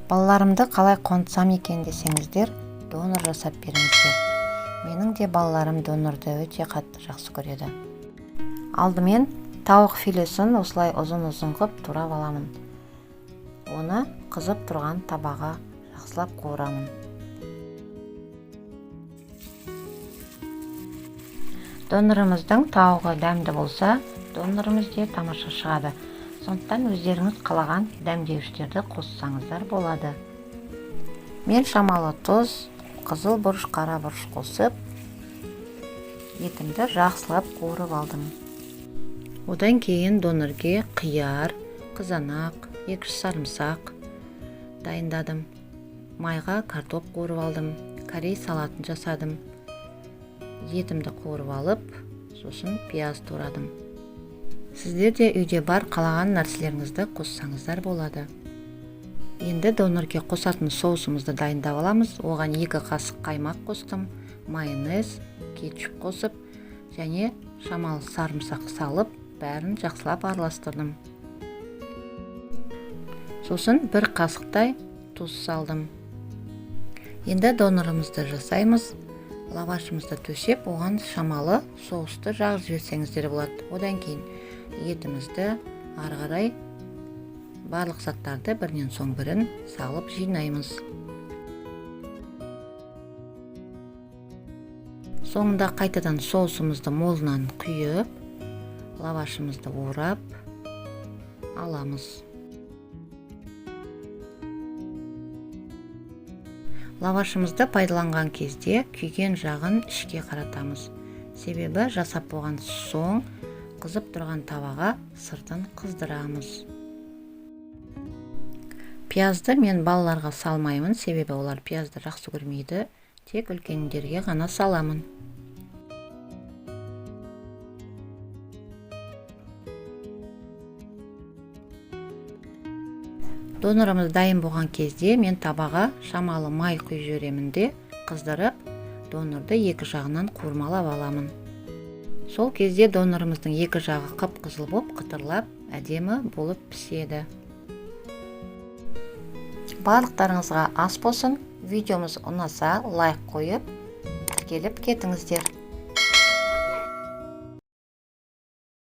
Балаларымды қалай қуантсам екен десеңіздер, донор жасап беріңіздер. Менің де балаларым донорды өте қатты жақсы көреді. Алдымен тауық филесін осылай ұзын-ұзын қып турап аламын. Оны қызып тұрған табаға жақсылап қуырамын. Донорымыздың тауығы дәмді болса, донорымыз де тамаша шығады. Сондықтан өздеріңіз қалаған дәмдеуіштерді қоссаңыздар болады. Мен шамалы тұз, қызыл бұрыш, қара бұрыш қосып, етімді жақсылап қуырып алдым. Одан кейін донорге қияр, қызанақ, 2 сарымсақ дайындадым. Майға картоп қуырып алдым, корей салатын жасадым. Етімді қуырып алып, сосын пияз турадым. Сіздер де үйде бар қалаған нәрселеріңізді қоссаңыздар болады. Енді донорге қосатын соусымызды дайындап аламыз. Оған 2 қасық қаймақ қостым, майонез, кетчуп қосып, және шамалы сарымсақ салып, бәрін жақсылап араластырдым. Сосын 1 қасықтай тұз салдым. Енді донорымызды жасаймыз. Лавашымызды төсеп, оған шамалы соусты жағып жіберсеңіздер болады. Одан кейін етімізді ары қарай барлық заттарды бірінен соң бірін салып жинаймыз. Соңында қайтадан соусымызды молынан құйып, лавашымызды орап аламыз. Лавашымызды пайдаланған кезде күйген жағын ішке қаратамыз. Себебі жасап болған соң қызып тұрған табаға сыртын қыздырамыз. Пиязды мен балаларға салмаймын, себебі олар пиязды жақсы көрмейді, тек үлкендерге ғана саламын. Донорымыз дайын болған кезде мен табаға шамалы май құйып жіберемін де қыздырып, донорды 2 жағынан қуырмалап аламын. Сол кезде донорымыздың 2 жағы қып-қызыл болып, қытырлап, әдемі болып піседі. Барлықтарыңызға ас болсын. Видеомыз ұнаса, лайк қойып, тіркеліп кетіңіздер.